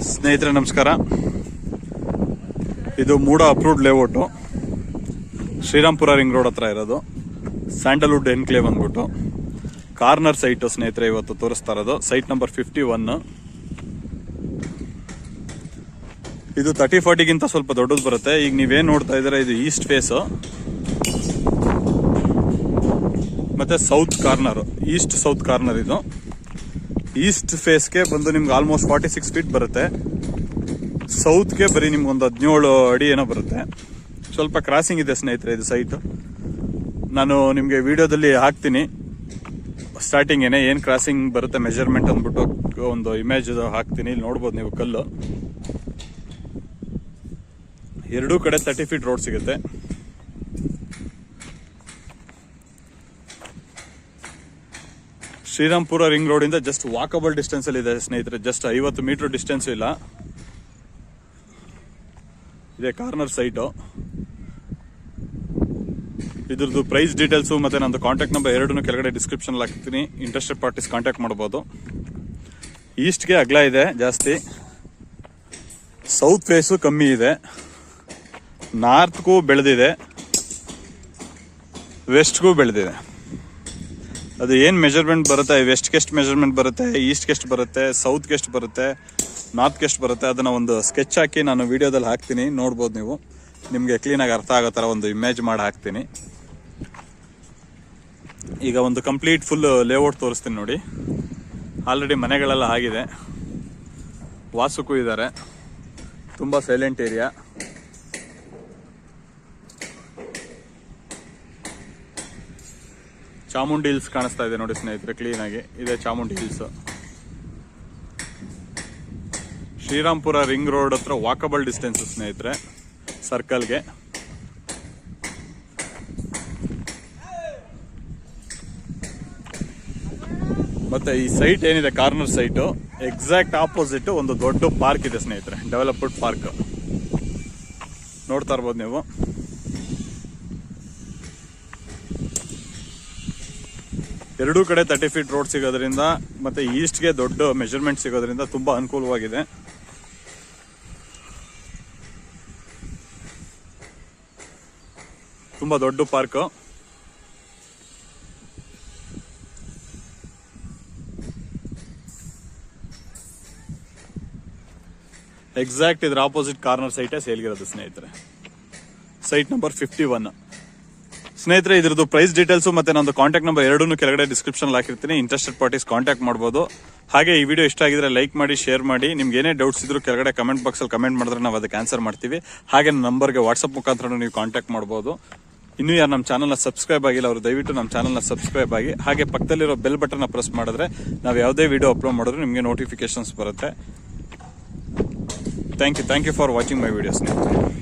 ಸ್ನೇಹಿತರೆ ನಮಸ್ಕಾರ. ಇದು MUDA approved layout, Srirampura ring road ಹತ್ರ ಇರೋದು. ಸ್ಯಾಂಡಲ್ವುಡ್ ಎನ್ಕ್ಲೇವ್ ಅಂದ್ಬಿಟ್ಟು ಕಾರ್ನರ್ ಸೈಟು ಸ್ನೇಹಿತರೆ ಇವತ್ತು ತೋರಿಸ್ತಾ ಇರೋದು. Site number 51. ಇದು 30-40ಗಿಂತ ಸ್ವಲ್ಪ ದೊಡ್ಡದು ಬರುತ್ತೆ. ಈಗ ನೀವೇನು ನೋಡ್ತಾ ಇದ್ದೀರಾ ಇದು ಈಸ್ಟ್ ಫೇಸು ಮತ್ತೆ south corner, East south corner. ಇದು ಈಸ್ಟ್ ಫೇಸ್ಗೆ ಬಂದು ನಿಮ್ಗೆ ಆಲ್ಮೋಸ್ಟ್ 46 ಫೀಟ್ ಬರುತ್ತೆ. ಸೌತ್ಗೆ ಬರೀ ನಿಮ್ಗೆ ಒಂದು 17 ಅಡಿ ಏನೋ ಬರುತ್ತೆ. ಸ್ವಲ್ಪ ಕ್ರಾಸಿಂಗ್ ಇದೆ ಸ್ನೇಹಿತರೆ ಇದು ಸೈಟು. ನಾನು ನಿಮಗೆ ವಿಡಿಯೋದಲ್ಲಿ ಹಾಕ್ತೀನಿ ಸ್ಟಾರ್ಟಿಂಗ್ ಏನು ಕ್ರಾಸಿಂಗ್ ಬರುತ್ತೆ ಮೆಜರ್ಮೆಂಟ್ ಅಂದ್ಬಿಟ್ಟು ಒಂದು ಇಮೇಜ್ ಹಾಕ್ತೀನಿ. ಇಲ್ಲಿ ನೋಡ್ಬೋದು ನೀವು ಕಲ್ಲು. ಎರಡೂ ಕಡೆ 30 ಫೀಟ್ ರೋಡ್ ಸಿಗುತ್ತೆ. ಶ್ರೀರಾಮ್ಪುರ ರಿಂಗ್ ರೋಡ್ ಇಂದ ಜಸ್ಟ್ ವಾಕಬಲ್ ಡಿಸ್ಟೆನ್ಸ್ ಅಲ್ಲಿ ಇದೆ ಸ್ನೇಹಿತರೆ. ಜಸ್ಟ್ 50 ಮೀಟರ್ ಡಿಸ್ಟೆನ್ಸ್ ಇಲ್ಲ. ಇದೆ ಕಾರ್ನರ್ ಸೈಟು. ಇದ್ರದ್ದು ಪ್ರೈಸ್ ಡೀಟೇಲ್ಸು ಮತ್ತೆ ನಂದು ಕಾಂಟ್ಯಾಕ್ಟ್ ನಂಬರ್ ಎರಡನ್ನೂ ಕೆಳಗಡೆ ಡಿಸ್ಕ್ರಿಪ್ಷನ್ ಹಾಕ್ತೀನಿ. ಇಂಟ್ರೆಸ್ಟೆಡ್ ಪಾರ್ಟೀಸ್ ಕಾಂಟ್ಯಾಕ್ಟ್ ಮಾಡ್ಬೋದು. ಈಸ್ಟ್ಗೆ ಅಗಲ ಇದೆ ಜಾಸ್ತಿ, ಸೌತ್ ಫೇಸು ಕಮ್ಮಿ ಇದೆ, ನಾರ್ತ್ಗೂ ಬೆಳೆದಿದೆ, ವೆಸ್ಟ್ಗೂ ಬೆಳೆದಿದೆ. ಅದು ಏನು ಮೆಜರ್ಮೆಂಟ್ ಬರುತ್ತೆ, ವೆಸ್ಟ್ಗೆ ಎಷ್ಟು ಮೆಜರ್ಮೆಂಟ್ ಬರುತ್ತೆ, ಈಸ್ಟ್ಗೆ ಎಷ್ಟು ಬರುತ್ತೆ, ಸೌತ್ಗೆ ಎಷ್ಟು ಬರುತ್ತೆ, ನಾರ್ತ್ಗೆ ಎಷ್ಟು ಬರುತ್ತೆ, ಅದನ್ನು ಒಂದು ಸ್ಕೆಚ್ ಹಾಕಿ ನಾನು ವಿಡಿಯೋದಲ್ಲಿ ಹಾಕ್ತೀನಿ. ನೋಡ್ಬೋದು ನೀವು, ನಿಮಗೆ ಕ್ಲೀನಾಗಿ ಅರ್ಥ ಆಗೋ ಥರ ಒಂದು ಇಮೇಜ್ ಮಾಡಿ ಹಾಕ್ತೀನಿ. ಈಗ ಒಂದು ಕಂಪ್ಲೀಟ್ ಫುಲ್ ಲೇಔಟ್ ತೋರಿಸ್ತೀನಿ ನೋಡಿ. ಆಲ್ರೆಡಿ ಮನೆಗಳೆಲ್ಲ ಆಗಿದೆ, ವಾಸಕ್ಕೂ ಇದ್ದಾರೆ. ತುಂಬ ಸೈಲೆಂಟ್ ಏರಿಯಾ. ಚಾಮುಂಡಿ ಹಿಲ್ಸ್ ಕಾಣಿಸ್ತಾ ಇದೆ ನೋಡಿ ಸ್ನೇಹಿತರೆ, ಕ್ಲೀನ್ ಆಗಿ ಇದೆ Chamundi hills. Srirampura ring road ಹತ್ರ ವಾಕಬಲ್ ಡಿಸ್ಟೆನ್ಸ್ ಸ್ನೇಹಿತರೆ ಸರ್ಕಲ್ಗೆ. ಮತ್ತೆ ಈ ಸೈಟ್ ಏನಿದೆ ಕಾರ್ನರ್ ಸೈಟು ಎಕ್ಸಾಕ್ಟ್ ಆಪೋಸಿಟ್ ಒಂದು ದೊಡ್ಡ ಪಾರ್ಕ್ ಇದೆ ಸ್ನೇಹಿತರೆ, ಡೆವಲಪ್ಡ್ ಪಾರ್ಕ್. ನೋಡ್ತಾ ಇರ್ಬೋದು ನೀವು. ಎರಡೂ ಕಡೆ 30 ಫೀಟ್ ರೋಡ್ ಸಿಗೋದ್ರಿಂದ ಮತ್ತೆ ಈಸ್ಟ್ಗೆ ದೊಡ್ಡ ಮೆಜರ್ಮೆಂಟ್ ಸಿಗೋದ್ರಿಂದ ತುಂಬಾ ಅನುಕೂಲವಾಗಿದೆ. ತುಂಬಾ ದೊಡ್ಡ ಪಾರ್ಕ್. ಎಕ್ಸಾಕ್ಟ್ ಇದ್ರ ಆಪೋಸಿಟ್ ಕಾರ್ನರ್ ಸೈಟೇ ಸೇಲ್ಗಿರೋದು ಸ್ನೇಹಿತರೆ. ಸೈಟ್ ನಂಬರ್ 51 ಸ್ನೇಹಿತರೆ. ಇದ್ರದ್ದು ಪ್ರೈಸ್ ಡೀಟೇಲ್ಸು ಮತ್ತೆ ನಂದು ಕಾಂಟ್ಯಾಕ್ಟ್ ನಂಬರ್ ಎರಡನ್ನೂ ಕೆಳಗಡೆ ಡಿಸ್ಕ್ರಿಪ್ಷನ್ ಹಾಕಿರ್ತೀನಿ. ಇಂಟ್ರೆಸ್ಟೆಡ್ ಪಾರ್ಟೀಸ್ ಕಾಂಟ್ಯಾಕ್ಟ್ ಮಾಡ್ಬೋದು. ಹಾಗೆ ಈ ವಿಡಿಯೋ ಇಷ್ಟ ಆಗಿದ್ರೆ ಲೈಕ್ ಮಾಡಿ, ಶೇರ್ ಮಾಡಿ. ನಿಮ್ಗೆ ಏನೇ ಡೌಟ್ಸ್ ಇದ್ರು ಕೆಳಗಡೆ ಕಮೆಂಟ್ ಬಾಕ್ಸಲ್ಲಿ ಕಮೆಂಟ್ ಮಾಡಿದ್ರೆ ನಾವು ಅದಕ್ಕೆ ಆನ್ಸರ್ ಮಾಡ್ತೀವಿ. ಹಾಗೆ ನನ್ನ ನಂಬರ್ಗೆ ವಾಟ್ಸಪ್ ಮುಖಾಂತರ ನೀವು ಕಾಂಟ್ಯಾಕ್ಟ್ ಮಾಡ್ಬೋದು. ಇನ್ನೂ ಯಾರು ನಮ್ಮ ಚಾನಲ್ನ ಸಬ್ಸ್ಕ್ರೈಬ್ ಆಗಿಲ್ಲ ಅವರು ದಯವಿಟ್ಟು ನಮ್ಮ ಚಾನಲ್ನ ಸಬ್ಸ್ಕ್ರೈಬ್ ಆಗಿ. ಹಾಗೆ ಪಕ್ಕದಲ್ಲಿರೋ ಬೆಲ್ ಬಟನ್ನ ಪ್ರೆಸ್ ಮಾಡಿದ್ರೆ ನಾವು ಯಾವುದೇ ವಿಡಿಯೋ ಅಪ್ಲೋಡ್ ಮಾಡಿದ್ರು ನಿಮಗೆ ನೋಟಿಫಿಕೇಶನ್ಸ್ ಬರುತ್ತೆ. Thank you for watching my video ಸ್ನೇಹಿತರೆ.